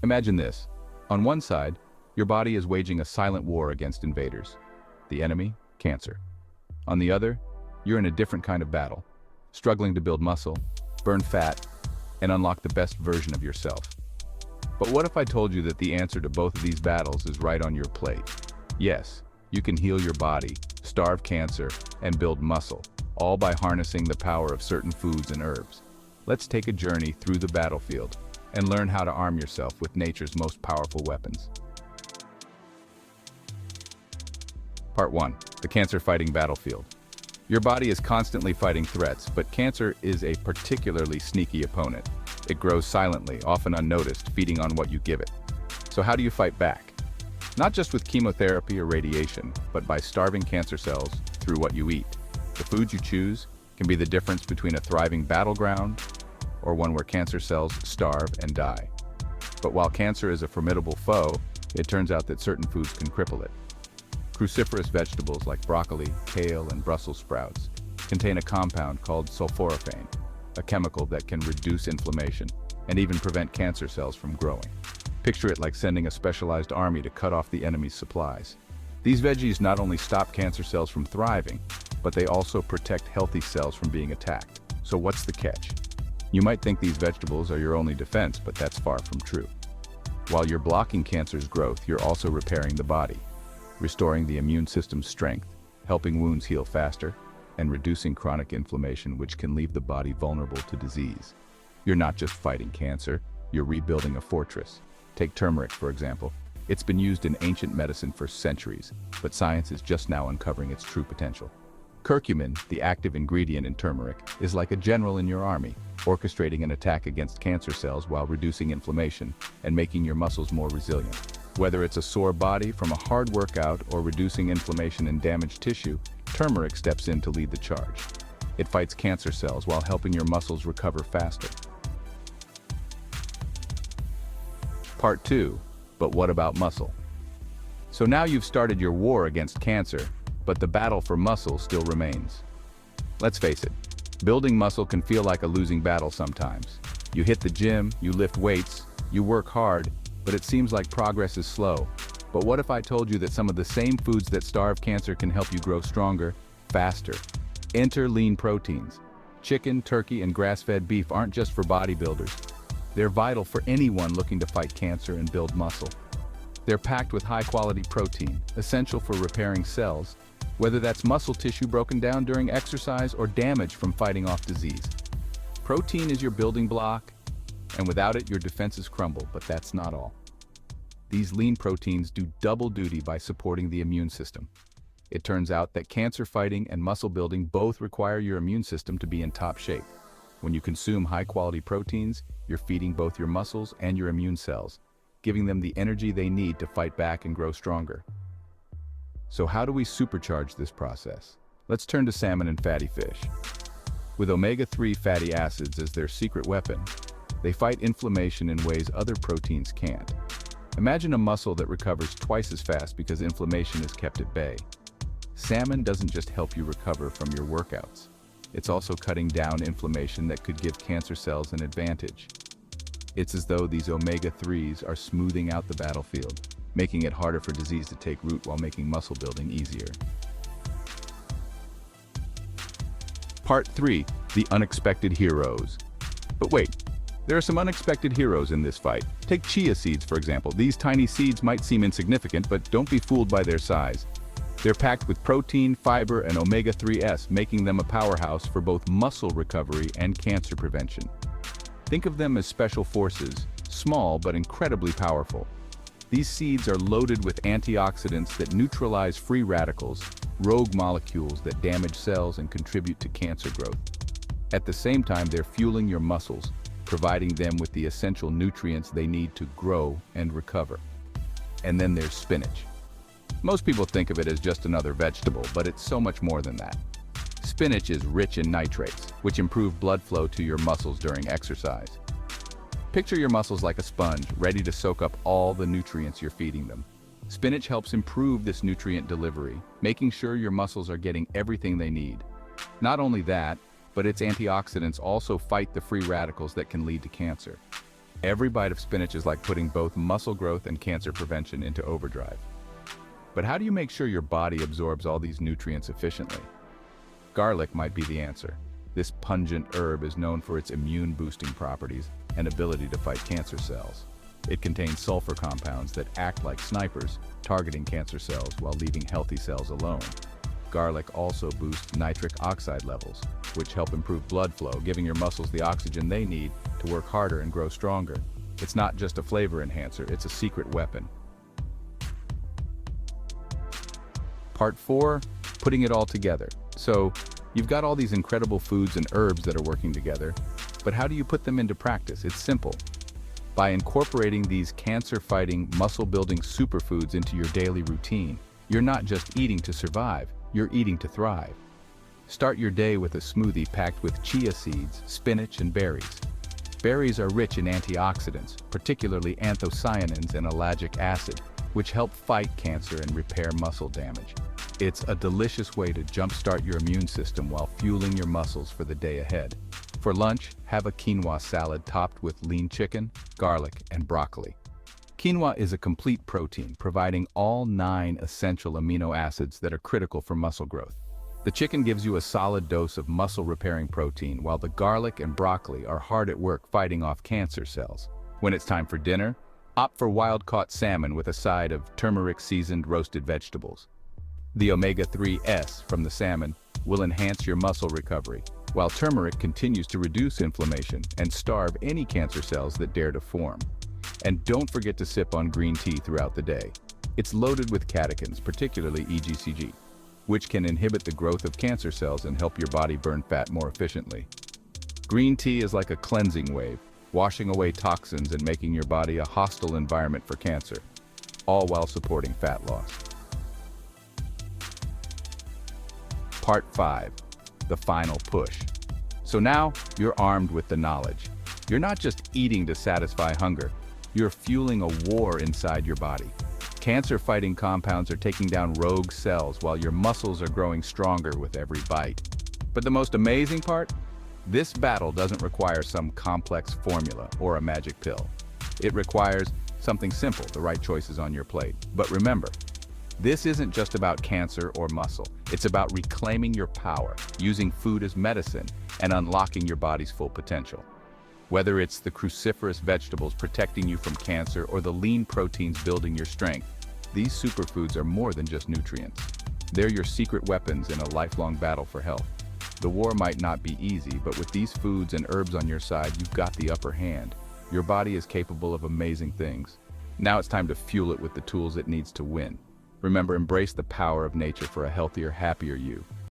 Imagine this. On one side, your body is waging a silent war against invaders. The enemy, cancer. On the other, you're in a different kind of battle, struggling to build muscle, burn fat, and unlock the best version of yourself. But what if I told you that the answer to both of these battles is right on your plate? Yes, you can heal your body, starve cancer, and build muscle, all by harnessing the power of certain foods and herbs. Let's take a journey through the battlefield and learn how to arm yourself with nature's most powerful weapons. Part 1. The cancer-fighting battlefield. Your body is constantly fighting threats, but cancer is a particularly sneaky opponent. It grows silently, often unnoticed, feeding on what you give it. So how do you fight back? Not just with chemotherapy or radiation, but by starving cancer cells through what you eat. The foods you choose can be the difference between a thriving battleground or one where cancer cells starve and die. But while cancer is a formidable foe, it turns out that certain foods can cripple it. Cruciferous vegetables like broccoli, kale, and Brussels sprouts contain a compound called sulforaphane, a chemical that can reduce inflammation and even prevent cancer cells from growing. Picture it like sending a specialized army to cut off the enemy's supplies. These veggies not only stop cancer cells from thriving, but they also protect healthy cells from being attacked. So what's the catch? You might think these vegetables are your only defense, but that's far from true. While you're blocking cancer's growth, you're also repairing the body, restoring the immune system's strength, helping wounds heal faster, and reducing chronic inflammation, which can leave the body vulnerable to disease. You're not just fighting cancer, you're rebuilding a fortress. Take turmeric, for example. It's been used in ancient medicine for centuries, but science is just now uncovering its true potential. Curcumin, the active ingredient in turmeric, is like a general in your army, orchestrating an attack against cancer cells while reducing inflammation and making your muscles more resilient. Whether it's a sore body from a hard workout or reducing inflammation in damaged tissue, turmeric steps in to lead the charge. It fights cancer cells while helping your muscles recover faster. Part 2. But what about muscle? So now you've started your war against cancer, but the battle for muscle still remains. Let's face it, building muscle can feel like a losing battle sometimes. You hit the gym, you lift weights, you work hard, but it seems like progress is slow. But what if I told you that some of the same foods that starve cancer can help you grow stronger, faster? Enter lean proteins. Chicken, turkey, and grass-fed beef aren't just for bodybuilders. They're vital for anyone looking to fight cancer and build muscle. They're packed with high-quality protein, essential for repairing cells, whether that's muscle tissue broken down during exercise or damage from fighting off disease. Protein is your building block, and without it, your defenses crumble, but that's not all. These lean proteins do double duty by supporting the immune system. It turns out that cancer fighting and muscle building both require your immune system to be in top shape. When you consume high-quality proteins, you're feeding both your muscles and your immune cells, giving them the energy they need to fight back and grow stronger. So how do we supercharge this process? Let's turn to salmon and fatty fish. With omega-3 fatty acids as their secret weapon, they fight inflammation in ways other proteins can't. Imagine a muscle that recovers twice as fast because inflammation is kept at bay. Salmon doesn't just help you recover from your workouts. It's also cutting down inflammation that could give cancer cells an advantage. It's as though these omega-3s are smoothing out the battlefield, making it harder for disease to take root while making muscle building easier. Part 3. The unexpected heroes. But wait, there are some unexpected heroes in this fight. Take chia seeds, for example. These tiny seeds might seem insignificant, but don't be fooled by their size. They're packed with protein, fiber, and omega-3s, making them a powerhouse for both muscle recovery and cancer prevention. Think of them as special forces, small but incredibly powerful. These seeds are loaded with antioxidants that neutralize free radicals, rogue molecules that damage cells and contribute to cancer growth. At the same time, they're fueling your muscles, providing them with the essential nutrients they need to grow and recover. And then there's spinach. Most people think of it as just another vegetable, but it's so much more than that. Spinach is rich in nitrates, which improve blood flow to your muscles during exercise. Picture your muscles like a sponge, ready to soak up all the nutrients you're feeding them. Spinach helps improve this nutrient delivery, making sure your muscles are getting everything they need. Not only that, but its antioxidants also fight the free radicals that can lead to cancer. Every bite of spinach is like putting both muscle growth and cancer prevention into overdrive. But how do you make sure your body absorbs all these nutrients efficiently? Garlic might be the answer. This pungent herb is known for its immune-boosting properties and ability to fight cancer cells. It contains sulfur compounds that act like snipers, targeting cancer cells while leaving healthy cells alone. Garlic also boosts nitric oxide levels, which help improve blood flow, giving your muscles the oxygen they need to work harder and grow stronger. It's not just a flavor enhancer, it's a secret weapon. Part 4, putting it all together. So, you've got all these incredible foods and herbs that are working together, but how do you put them into practice? It's simple. By incorporating these cancer-fighting, muscle-building superfoods into your daily routine, you're not just eating to survive, you're eating to thrive. Start your day with a smoothie packed with chia seeds, spinach, and berries. Berries are rich in antioxidants, particularly anthocyanins and ellagic acid, which help fight cancer and repair muscle damage. It's a delicious way to jumpstart your immune system while fueling your muscles for the day ahead. For lunch, have a quinoa salad topped with lean chicken, garlic, and broccoli. Quinoa is a complete protein, providing all 9 essential amino acids that are critical for muscle growth. The chicken gives you a solid dose of muscle-repairing protein, while the garlic and broccoli are hard at work fighting off cancer cells. When it's time for dinner, opt for wild-caught salmon with a side of turmeric-seasoned roasted vegetables. The omega-3s from the salmon will enhance your muscle recovery, while turmeric continues to reduce inflammation and starve any cancer cells that dare to form. And don't forget to sip on green tea throughout the day. It's loaded with catechins, particularly EGCG, which can inhibit the growth of cancer cells and help your body burn fat more efficiently. Green tea is like a cleansing wave, washing away toxins and making your body a hostile environment for cancer, all while supporting fat loss. Part 5, the final push. So now you're armed with the knowledge. You're not just eating to satisfy hunger, you're fueling a war inside your body. Cancer-fighting compounds are taking down rogue cells while your muscles are growing stronger with every bite. But the most amazing part? This battle doesn't require some complex formula or a magic pill. It requires something simple, the right choices on your plate. But remember, this isn't just about cancer or muscle. It's about reclaiming your power, using food as medicine, and unlocking your body's full potential. Whether it's the cruciferous vegetables protecting you from cancer or the lean proteins building your strength, these superfoods are more than just nutrients. They're your secret weapons in a lifelong battle for health. The war might not be easy, but with these foods and herbs on your side, you've got the upper hand. Your body is capable of amazing things. Now it's time to fuel it with the tools it needs to win. Remember, embrace the power of nature for a healthier, happier you.